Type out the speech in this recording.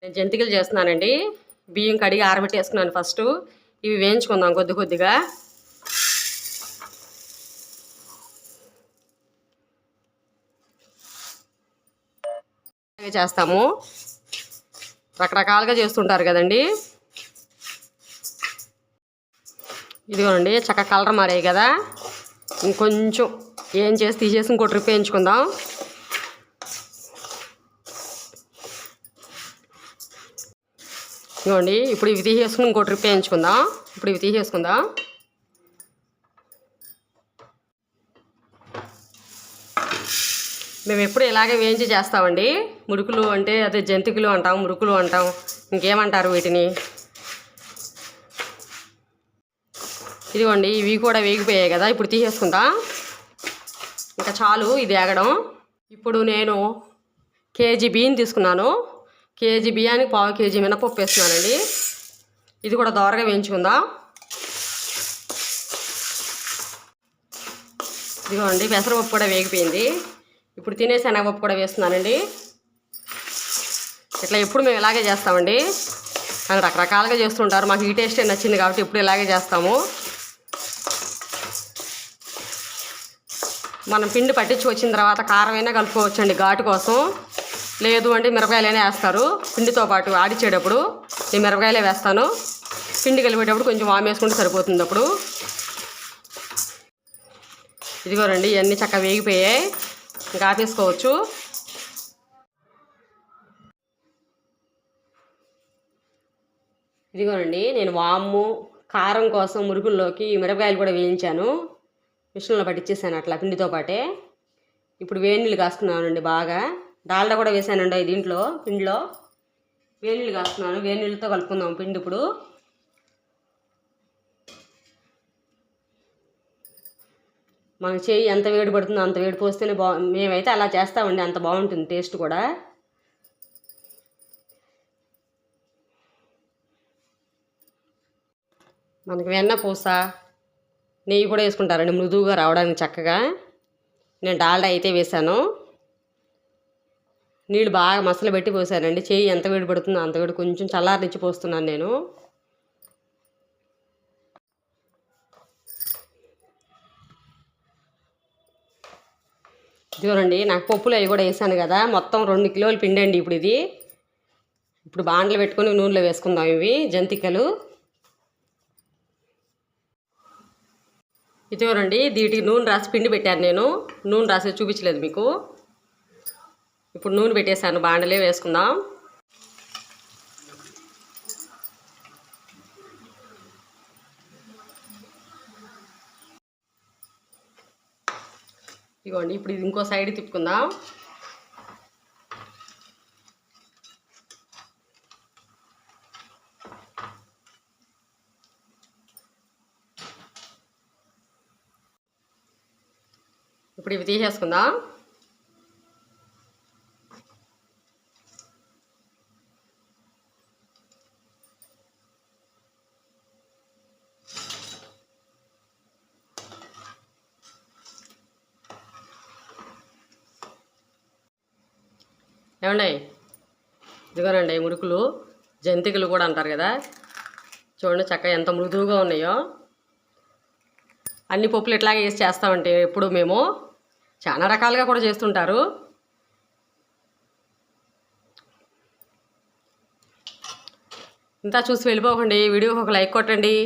నేను జంతికలు చేస్తున్నానండి. బియ్యం కడిగి ఆరబెట్టేసుకున్నాను ఫస్ట్. ఇవి వేయించుకుందాం కొద్ది కొద్దిగా. చేస్తాము, రకరకాలుగా చేస్తుంటారు కదండి. ఇదిగోండి చక్కగా కలర్ మారాయి కదా. ఇంకొంచెం ఏం చేసి తీసేసి ఇంకో ట్రిప్ వేయించుకుందాం. ఇదిగోండి ఇప్పుడు ఇవి తీసేసుకుని ఇంకో ట్రిప్ వేయించుకుందాం. ఇప్పుడు ఇవి తీసేసుకుందాం. మేము ఎప్పుడు ఇలాగే వేయించి చేస్తామండి. మురుకులు అంటే అదే జంతికలు అంటాం, మురుకులు అంటాం, ఇంకేమంటారు వీటిని. ఇదిగోండి ఇవి కూడా వేగిపోయాయి కదా. ఇప్పుడు తీసేసుకుందాం. ఇంకా చాలు ఇది వేగడం. ఇప్పుడు నేను కేజీ బియ్యం తీసుకున్నాను. కేజీ బియ్యానికి పావు కేజీ మినపప్పు వేస్తున్నానండి. ఇది కూడా దోరగా వేయించుకుందాం. ఇదిగోండి పెసరపప్పు కూడా వేగిపోయింది. ఇప్పుడు తినే శనగపప్పు కూడా వేస్తున్నానండి. ఇట్లా ఎప్పుడు మేము ఇలాగే చేస్తామండి. కానీ రకరకాలుగా చేస్తుంటారు. మాకు ఈ టేస్టే నచ్చింది కాబట్టి ఎప్పుడు ఇలాగే చేస్తాము. మనం పిండి పట్టించి వచ్చిన తర్వాత కారం అయినా కలుపుకోవచ్చండి ఘాటు కోసం. లేదు అంటే మిరపకాయలైనా వేస్తారు పిండితో పాటు ఆడిచ్చేటప్పుడు. నేను మిరపకాయలే వేస్తాను. పిండి కలిపేటప్పుడు కొంచెం వాము వేసుకుంటే సరిపోతుంది. అప్పుడు ఇదిగోనండి ఇవన్నీ చక్కగా వేగిపోయాయి. ఇంకా ఆపేసుకోవచ్చు. ఇదిగోనండి నేను వాము కారం కోసం మురుకుల్లోకి మిరపకాయలు కూడా వేయించాను. మిషన్లో పట్టించేసాను అట్లా పిండితో పాటే. ఇప్పుడు వేడి నీళ్ళు కాసుకున్నానండి బాగా. డాల్డా కూడా వేసానండి దీంట్లో పిండిలో. వేడి నీళ్ళు కాస్తున్నాను. వేడి నీళ్ళతో కలుపుకుందాం పిండి. ఇప్పుడు మన చేయి ఎంత వేడి పడుతుందో అంత వేడి పోస్తేనే మేమైతే అలా చేస్తామండి. అంత బాగుంటుంది టేస్ట్ కూడా. మనకి వెన్న పూస నెయ్యి కూడా వేసుకుంటారండి మృదువుగా రావడానికి చక్కగా. నేను డాల్డా అయితే వేసాను. నీళ్ళు బాగా మసలు పెట్టి పోసానండి. చేయి ఎంత వేడి పడుతుందో అంత వేడి కొంచెం చల్లారనిచ్చి పోస్తున్నాను నేను. ఇదిగోనండి నాకు పప్పులు అవి కూడా వేసాను కదా. మొత్తం 2 కిలోలు పిండి అండి ఇప్పుడు ఇది. ఇప్పుడు బాండ్లు పెట్టుకొని నూనెలో వేసుకుందాం ఇవి జంతికలు. ఇదిగోనండి దీటికి నూనె రాసి పిండి పెట్టాను నేను. నూనె రాసి చూపించలేదు మీకు. ఇప్పుడు నూనె పెట్టేశాను. బాండలే వేసుకుందాం. ఇదిగోండి ఇప్పుడు ఇది ఇంకో సైడ్ తిప్పుకుందాం. ఇప్పుడు ఇవి తీసేసుకుందాం. ఏమండి ఇదిగోనండి మురుకులు జంతికలు కూడా అంటారు కదా. చూడండి చక్కగా ఎంత మృదువుగా ఉన్నాయో. అన్ని పప్పులు ఇట్లాగే వేసి చేస్తామంటే ఎప్పుడు మేము చాలా రకాలుగా కూడా చేస్తుంటారు. ఇంత చూసి వెళ్ళిపోకండి. వీడియోకి ఒక లైక్ కొట్టండి.